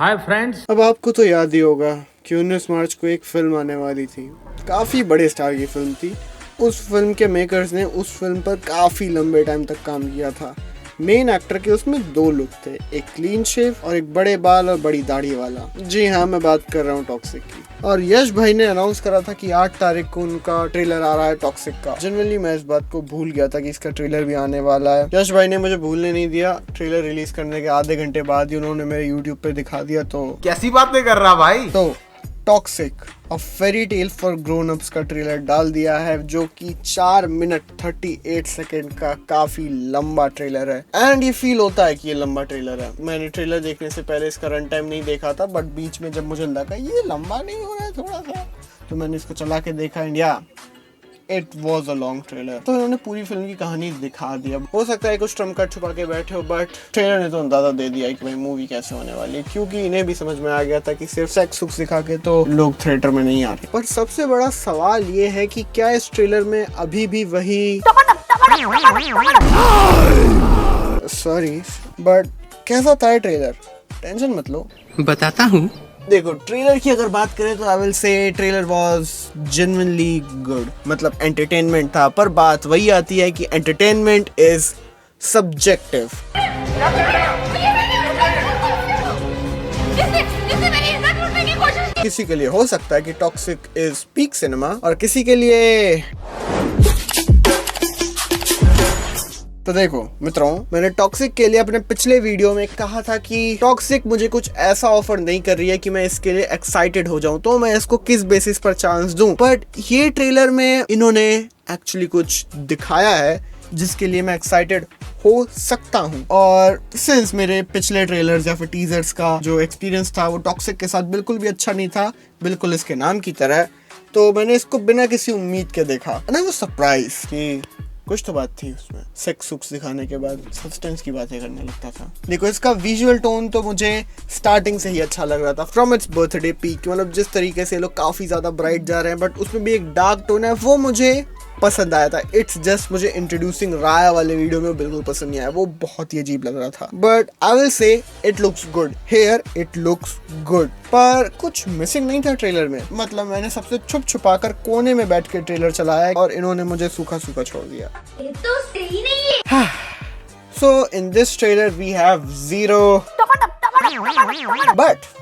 Hi friends. अब आपको तो याद ही होगा कि 19 मार्च को एक फिल्म आने वाली थी। काफ़ी बड़े स्टार की फिल्म थी। उस फिल्म के मेकर्स ने उस फिल्म पर काफ़ी लंबे टाइम तक काम किया था। मेन एक्टर के उसमें दो लुक थे, एक क्लीन शेव और एक बड़े बाल और बड़ी दाढ़ी वाला। जी हाँ, मैं बात कर रहा हूँ टॉक्सिक की। और यश भाई ने अनाउंस करा था कि 8 तारीख को उनका ट्रेलर आ रहा है टॉक्सिक का। जनरली मैं इस बात को भूल गया था कि इसका ट्रेलर भी आने वाला है। यश भाई ने मुझे भूलने नहीं दिया। ट्रेलर रिलीज करने के आधे घंटे बाद ही उन्होंने मेरे यूट्यूब पे दिखा दिया। तो कैसी बातें कर रहा भाई। तो toxic a fairy tale for grown ups का ट्रेलर डाल दिया है, जो कि 4 मिनट 38 सेकेंड का काफी लंबा ट्रेलर है। एंड ये फील होता है कि ये लंबा ट्रेलर है। मैंने ट्रेलर देखने से पहले इसका रन टाइम नहीं देखा था, बट बीच में जब मुझे लगा ये लंबा नहीं हो रहा है थोड़ा सा, तो मैंने इसको चला के देखा। India it was a long trailer. तो इन्होंने पूरी फिल्म की कहानी दिखा दिया। हो सकता है कुछ ट्रम्प कार्ड छुपा के बैठे हो, बट ट्रेलर ने तो अंदाजा दे दिया कि भाई मूवी कैसे होने वाली है, क्योंकि इन्हें भी समझ में आ गया था कि सिर्फ सेक्स सुक्स दिखा के तो लोग थिएटर में नहीं आ रहे। पर सबसे बड़ा सवाल ये है कि क्या इस ट्रेलर में अभी भी वही सॉरी बट कैसा था ट्रेलर? टेंशन मत लो, बताता हूँ। देखो ट्रेलर की अगर बात करें तो आई विल से ट्रेलर वाज जेन्युइनली गुड। मतलब एंटरटेनमेंट था, पर बात वही आती है कि एंटरटेनमेंट इज सब्जेक्टिव। किसी के लिए हो सकता है कि टॉक्सिक इज पीक सिनेमा और किसी के लिए। तो देखो मित्रों, मैंने टॉक्सिक के लिए अपने पिछले वीडियो में कहा था कि टॉक्सिक मुझे कुछ ऐसा ऑफर नहीं कर रही है कि मैं इसके लिए एक्साइटेड हो जाऊं, तो मैं इसको किस बेसिस पर चांस दूं। बट ये ट्रेलर में इन्होंने एक्चुअली कुछ दिखाया है जिसके लिए मैं एक्साइटेड हो सकता हूं। और सिंस मेरे पिछले ट्रेलर्स या फिर टीजर्स का जो एक्सपीरियंस था वो टॉक्सिक के साथ बिल्कुल भी अच्छा नहीं था, बिल्कुल इसके नाम की तरह, तो मैंने इसको बिना किसी उम्मीद के देखा। एंड आई वाज सरप्राइज कि कुछ तो बात थी उसमें। सेक्स सुक्स दिखाने के बाद सब्सटेंस की बातें करने लगता था। देखो इसका विजुअल टोन तो मुझे स्टार्टिंग से ही अच्छा लग रहा था। फ्रॉम इट्स बर्थडे पीक, मतलब जिस तरीके से लोग काफी ज्यादा ब्राइट जा रहे हैं बट उसमें भी एक डार्क टोन है, वो मुझे पसंद आया था। इट्स जस्ट मुझे इंट्रोड्यूसिंग राया वाले वीडियो में बिल्कुल पसंद नहीं आया, वो बहुत ही अजीब लग रहा था। बट आई विल से it looks good here, it looks good. पर कुछ मिसिंग नहीं था ट्रेलर में। मतलब मैंने सबसे छुप छुपा कर कोने में बैठ के ट्रेलर चलाया और इन्होंने मुझे सूखा सूखा छोड़ दिया। ये तो सही नहीं है। So in this trailer we have zero, but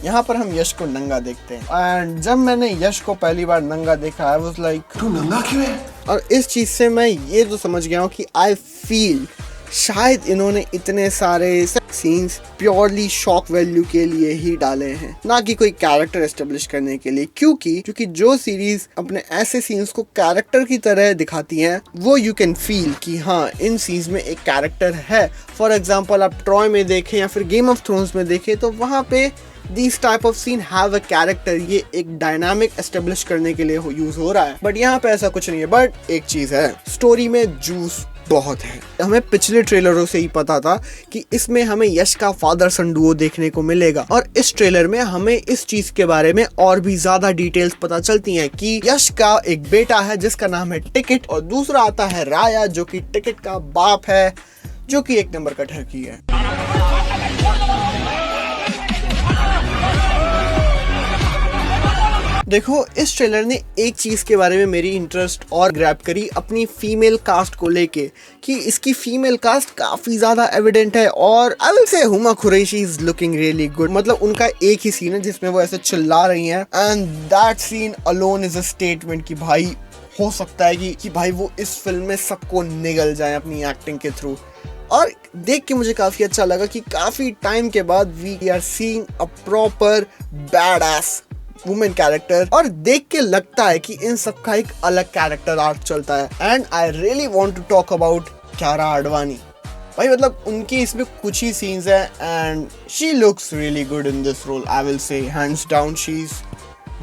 यहाँ पर हम यश को नंगा देखते हैं। एंड जब मैंने यश को पहली बार नंगा देखा आई वाज लाइक तू नंगा क्यों है? और इस चीज से मैं ये तो समझ गया हूँ कि आई फील शायद इन्होंने इतने सारे सीन्स प्योरली शॉक वैल्यू के लिए ही डाले हैं, ना कि कोई कैरेक्टर एस्टेब्लिश करने के लिए। क्योंकि जो सीरीज अपने ऐसे सीन्स को कैरेक्टर की तरह दिखाती हैं, वो यू कैन फील कि हाँ इन सीन्स में एक कैरेक्टर है। फॉर एग्जाम्पल आप ट्रॉय में देखें या फिर गेम ऑफ थ्रोन्स में देखें, तो वहाँ पे this type of seen have a character. ये एक डायनामिक एस्टेब्लिश करने के लिए यूज हो रहा है, बट यहाँ पे ऐसा कुछ नहीं है। बट एक चीज है, स्टोरी में जूस बहुत है। हमें पिछले ट्रेलरों से ही पता था कि इसमें हमें यश का फादर सन डुओ देखने को मिलेगा, और इस ट्रेलर में हमें इस चीज के बारे में और भी ज्यादा डिटेल्स पता चलती हैं कि यश का एक बेटा है जिसका नाम है टिकट, और दूसरा आता है राया जो कि टिकट का बाप है, जो कि एक नंबर का ठरकी है। देखो इस ट्रेलर ने एक चीज के बारे में मेरी इंटरेस्ट और ग्रैब करी, अपनी फीमेल कास्ट को लेके, कि इसकी फीमेल कास्ट काफी ज्यादा एविडेंट है। और आई विल से Huma Qureshi is looking really good. मतलब उनका एक ही सीन है जिसमें वो ऐसे चिल्ला रही हैं, and that scene alone is a statement कि भाई हो सकता है कि भाई वो इस फिल्म में सबको निगल जाए अपनी एक्टिंग के थ्रू। और देख के मुझे काफी अच्छा लगा कि काफी टाइम के बाद we are seeing a proper badass women character, और देख के लगता है कि इन सब का एक अलग कैरेक्टर आर्क चलता है। And I really want to talk about Kiara Advani. भाई मतलब उनकी इसमें कुछ ही सीन्स है and she looks really good in this role. I will say hands down she is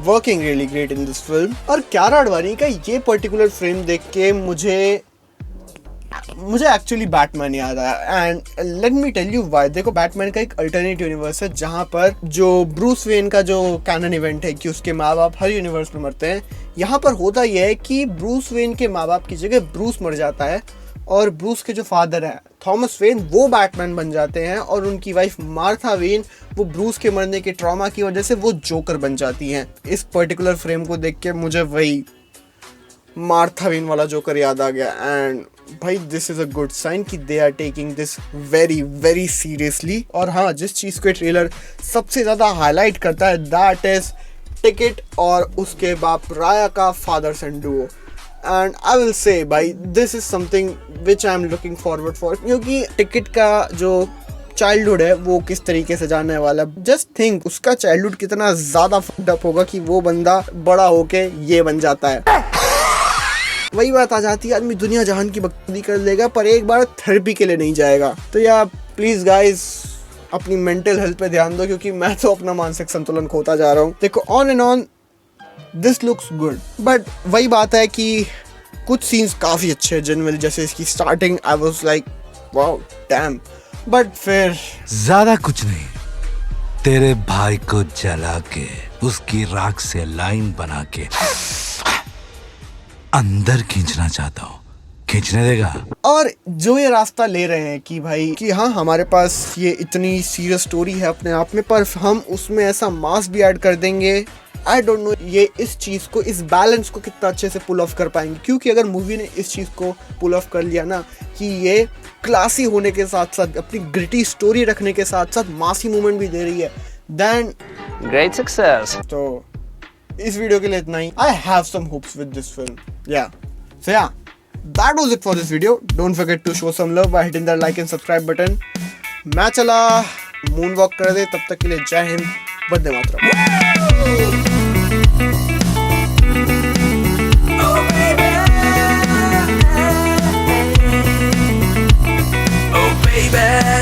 working really great in this film. और क्यारा आडवाणी का ये पर्टिकुलर फ्रेम देख के मुझे एक्चुअली बैटमैन याद आया। And let me tell you why. देखो Batman का एक अल्टरनेट यूनिवर्स है जहां पर जो ब्रूस वेन का जो कैनन इवेंट है कि उसके माँ बाप हर यूनिवर्स में मरते हैं, यहाँ पर होता यह है कि ब्रूस वेन के माँ बाप की जगह ब्रूस मर जाता है और ब्रूस के जो फादर है थॉमस वेन वो बैटमैन बन जाते हैं और उनकी वाइफ मार्था वेन वो ब्रूस के मरने के ट्रॉमा की वजह से वो जोकर बन जाती हैं। इस पर्टिकुलर फ्रेम को देख के मुझे वही मार्था वेन वाला जोकर याद आ गया। एंड भाई this is a good sign कि they are taking this very very seriously. और हाँ, जिस चीज़ को ट्रेलर सबसे ज़्यादा हाईलाइट करता है दैट इज टिकट और उसके बाप राया का father son duo. And I will say भाई this is something which I am looking forward for, क्योंकि टिकट का जो चाइल्डहुड है वो किस तरीके से जानने वाला है। जस्ट थिंक उसका चाइल्डहुड कितना ज़्यादा फक्ड अप होगा कि वो बंदा बड़ा होके ये बन जाता है। वही बात आ जाती है, आदमी दुनिया जहान की बकरी कर लेगा पर एक बार थेरेपी के लिए नहीं जाएगा। तो या प्लीज गाइस अपनी मेंटल हेल्थ पे ध्यान दो, क्योंकि मैं तो अपना मानसिक संतुलन खोता जा रहा हूँ। देखो on and on this looks good, but वही बात है कि कुछ सीन्स काफ़ी अच्छे हैं जनरली, जैसे इसकी starting I was like wow dam, but फिर ज्यादा कुछ नहीं, तेरे भाई को जला के उसकी राख से लाइन बना के अंदर खींचना चाहता हूँ, खींचने देगा? और जो ये रास्ता ले रहे हैं कि भाई कि हाँ हमारे पास ये इतनी सीरियस स्टोरी है अपने आप में, पर हम उसमें ऐसा मास भी ऐड कर देंगे। आई डोंट नो ये इस चीज़ को, इस बैलेंस को कितना अच्छे से पुल ऑफ कर पाएंगे, क्योंकि अगर मूवी ने इस चीज़ को पुल ऑफ कर लिया ना कि ये क्लासी होने के साथ साथ अपनी ग्रिटी स्टोरी रखने के साथ साथ मासी मूवमेंट भी दे रही है, देन ग्रेट सक्सेस। तो इस वीडियो के लिए इतना ही। I have some hopes with this film, yeah so या that was it for this video. Don't forget to show some love by hitting that like and subscribe button. मैं चला moon walk कर दे, तब तक के लिए जय हिंद, वंदे मातरम। Baby